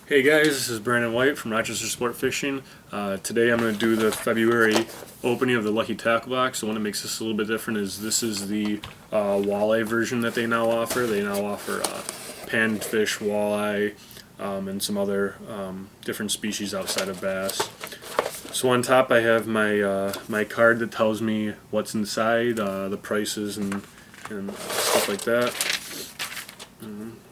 Hey guys, this is Brandon White from Rochester Sport Fishing. Today I'm going to do the February opening of the Lucky Tackle Box. The one that makes this a little bit different is this is the walleye version that they now offer. They now offer panfish, walleye, and some other different species outside of bass. So on top I have my my card that tells me what's inside, the prices and stuff like that.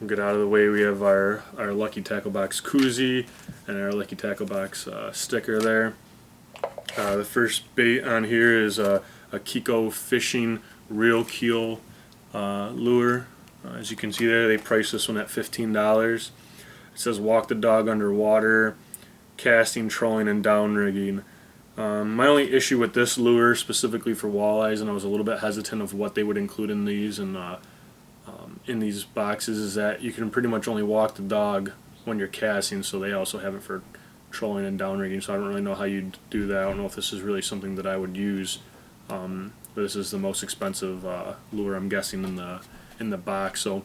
We'll get out of the way. We have our Lucky Tackle Box koozie and our Lucky Tackle Box sticker there. The first bait on here is a Kiko fishing reel keel lure. As you can see there, they priced this one at $15. It says walk the dog underwater, casting, trolling, and downrigging. My only issue with this lure specifically for walleyes, and I was a little bit hesitant of what they would include in these and in these boxes, is that you can pretty much only walk the dog when you're casting, so they also have it for trolling and downrigging, so I don't really know how you'd do that. I don't know if this is really something that I would use, but this is the most expensive lure I'm guessing in the box, so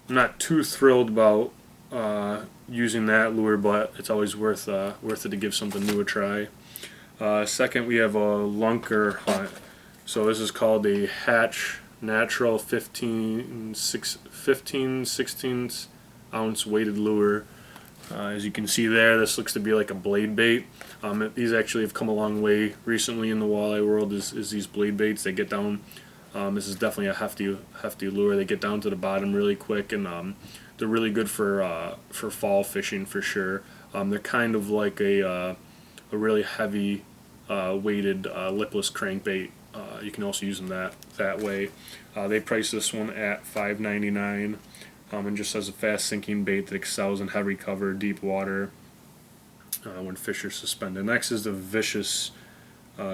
I'm not too thrilled about using that lure, but it's always worth it to give something new a try. Second, we have a Lunker Hunt. So this is called a Hatch Natural 16 ounce weighted lure. As you can see there, this looks to be like a blade bait. These actually have come a long way recently in the walleye world. Is these blade baits? They get down. This is definitely a hefty lure. They get down to the bottom really quick, and they're really good for fall fishing for sure. They're kind of like a really heavy weighted lipless crankbait. You can also use them that way. They price this one at $5.99 and just has a fast sinking bait that excels in heavy cover, deep water when fish are suspended. Next is the Vicious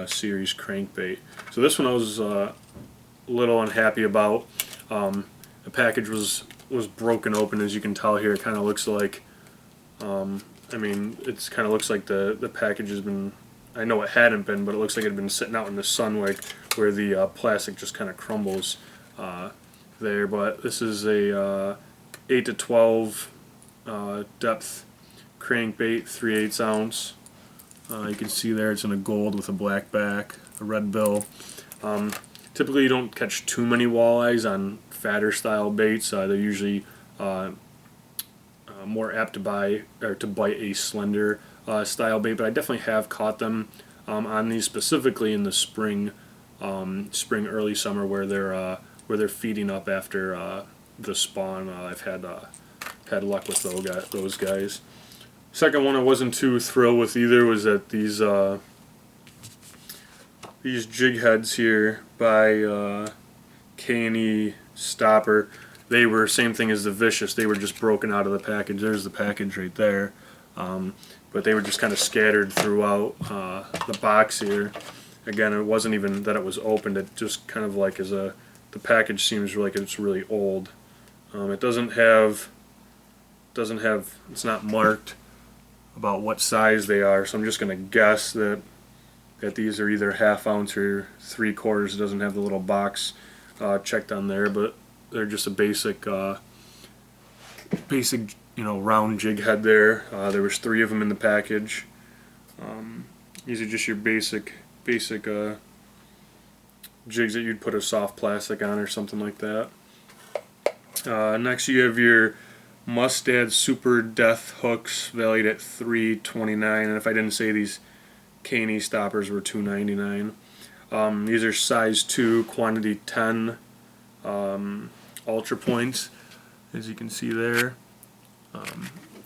series crankbait. So this one I was a little unhappy about. The package was broken open, as you can tell here. It kind of looks like, it kind of looks like the package has been, I know it hadn't been, but it looks like it had been sitting out in the sun, like where the plastic just kind of crumbles there. But this is a 8 to 12 depth crankbait, 3/8 ounce. You can see there it's in a gold with a black back, a red bill. Typically you don't catch too many walleyes on fatter style baits. They're usually more apt to bite a slender style bait, but I definitely have caught them on these, specifically in the spring, early summer, where they're feeding up after the spawn. I've had luck with those guys. Second one I wasn't too thrilled with either was that these jig heads here by K&E Stopper. They were same thing as the Vicious. They were just broken out of the package. There's the package right there. But they were just kind of scattered throughout the box here. Again, it wasn't even that it was opened. It just kind of like the package seems like it's really old. It doesn't have, it's not marked about what size they are, so I'm just going to guess that these are either 1/2 ounce or 3/4. It doesn't have the little box checked on there, but they're just a basic round jig head there. There was 3 of them in the package. These are just your basic jigs that you'd put a soft plastic on or something like that. Next you have your Mustad Super Death hooks, valued at $3.29, and if I didn't say, these K&E Stoppers were $2.99. These are size 2, quantity 10 ultra points, as you can see there.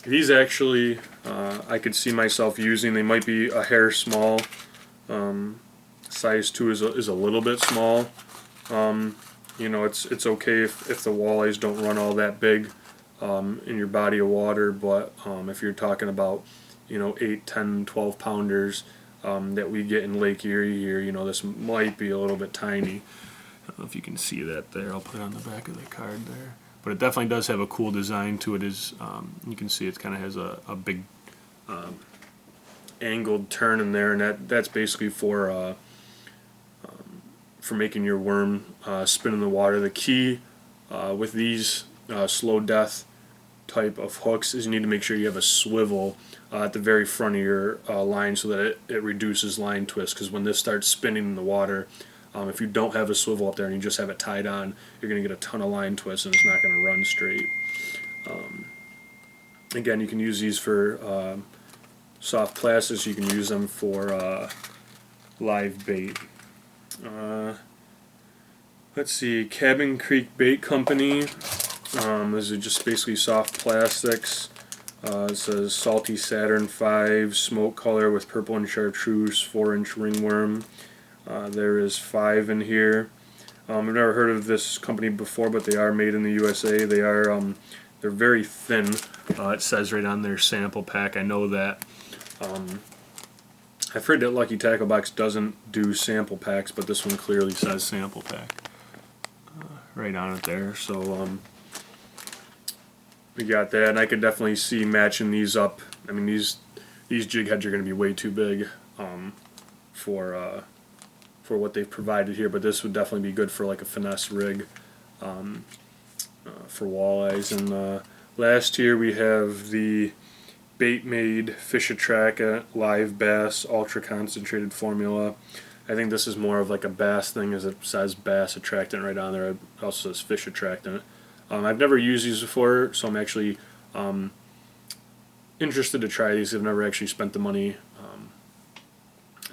These actually I could see myself using. They might be a hair small. Size 2 is a little bit small. It's okay if the walleyes don't run all that big in your body of water, but if you're talking about 8, 10, 12 pounders that we get in Lake Erie here, this might be a little bit tiny. I don't know if you can see that there. I'll put it on the back of the card there. But it definitely does have a cool design to it. You can see it kind of has a big angled turn in there, and that's basically for making your worm spin in the water. The key with these slow death type of hooks is you need to make sure you have a swivel at the very front of your line so that it reduces line twist, because when this starts spinning in the water, if you don't have a swivel up there and you just have it tied on, you're going to get a ton of line twist and it's not going to run straight. Again, you can use these for soft plastics, you can use them for live bait. Let's see, Cabin Creek Bait Company. These are just basically soft plastics. It says Salty Saturn 5, smoke color with purple and chartreuse, 4-inch ringworm. There is 5 in here. I've never heard of this company before, but they are made in the USA. They are they're very thin. It says right on their sample pack. I know that. I've heard that Lucky Tackle Box doesn't do sample packs, but this one clearly says sample pack right on it there. So we got that, and I could definitely see matching these up. I mean, these jig heads are going to be way too big for what they've provided here, but this would definitely be good for like a finesse rig for walleyes. And last here we have the Bait Made Fish Attractant Live Bass Ultra Concentrated Formula. I think this is more of like a bass thing, as it says bass attractant right on there. It also says fish attractant. I've never used these before, so I'm actually interested to try these. I've never actually spent the money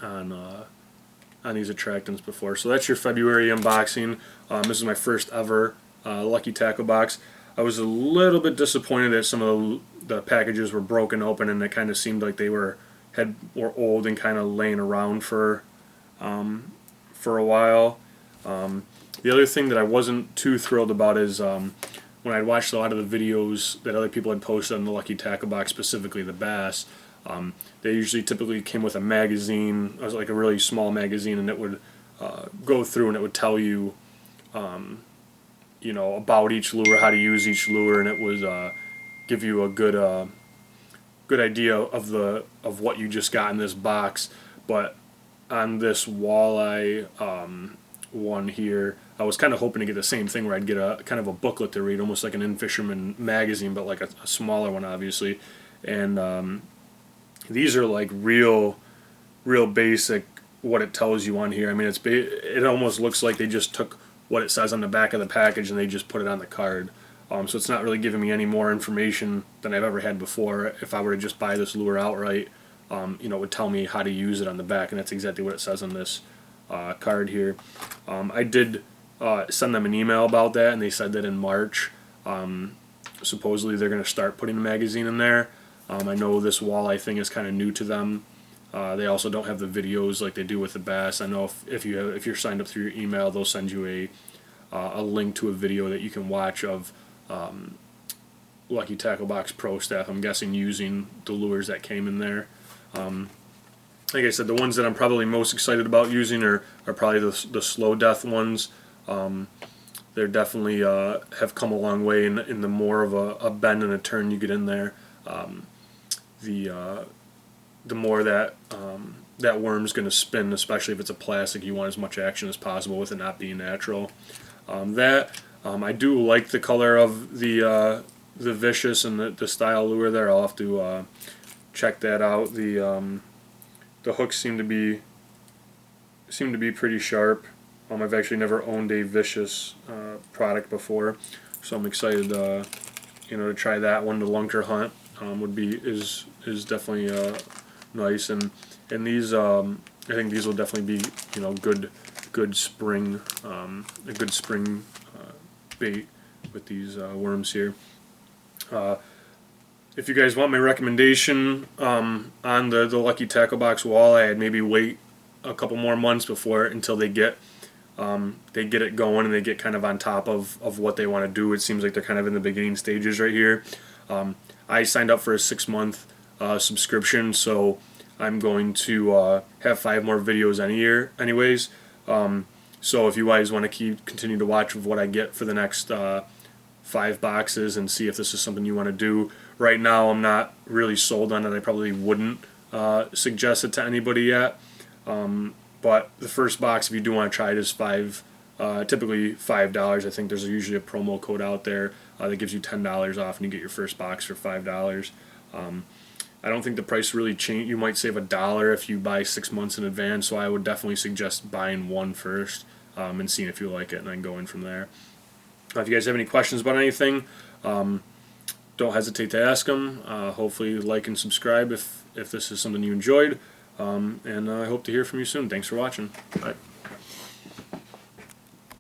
on these attractants before. So that's your February unboxing. This is my first ever Lucky Tackle Box. I was a little bit disappointed that some of the packages were broken open, and it kind of seemed like they were old and kind of laying around for a while. The other thing that I wasn't too thrilled about is when I watched a lot of the videos that other people had posted on the Lucky Tackle Box, specifically the bass, they usually typically came with a magazine. It was like a really small magazine, and it would go through and it would tell you, you know, about each lure, how to use each lure, and it would give you a good idea of what you just got in this box. But on this walleye one here, I was kind of hoping to get the same thing, where I'd get a kind of a booklet to read, almost like an In-Fisherman magazine, but like a smaller one, obviously. And these are like real basic what it tells you on here. I mean, it almost looks like they just took what it says on the back of the package and they just put it on the card. So it's not really giving me any more information than I've ever had before. If I were to just buy this lure outright, you know, it would tell me how to use it on the back, and that's exactly what it says on this card here. I did send them an email about that, and they said that in March, supposedly they're going to start putting a magazine in there. I know this walleye thing is kind of new to them. They also don't have the videos like they do with the bass. I know if you're signed up through your email, they'll send you a link to a video that you can watch of Lucky Tackle Box Pro staff, I'm guessing, using the lures that came in there. Like I said, the ones that I'm probably most excited about using are probably the slow death ones. They're definitely have come a long way in the more of a bend and a turn you get in there. The more that worm's going to spin, especially if it's a plastic, you want as much action as possible with it not being natural. I do like the color of the Vicious and the style lure there. I'll have to check that out. The hooks seem to be pretty sharp. I've actually never owned a Vicious product before, so I'm excited to try that one. The Lunker Hunt is definitely nice, and these I think these will definitely be good spring a good spring bait with these worms here. If you guys want my recommendation on the Lucky Tackle Box walleye, I'd maybe wait a couple more months until they get it going and they get kind of on top of what they want to do. It seems like they're kind of in the beginning stages right here. I signed up for a 6-month subscription, so I'm going to have 5 more videos anyways. So if you guys want to continue to watch what I get for the next 5 boxes and see if this is something you want to do. Right now I'm not really sold on it. I probably wouldn't suggest it to anybody yet. But the first box, if you do want to try it, is typically $5. I think there's usually a promo code out there. that gives you $10 off, and you get your first box for $5. I don't think the price really change. You might save $1 if you buy 6 months in advance. So I would definitely suggest buying one first and seeing if you like it, and then going from there. If you guys have any questions about anything, don't hesitate to ask them. Hopefully, like and subscribe if this is something you enjoyed. And I hope to hear from you soon. Thanks for watching. Bye.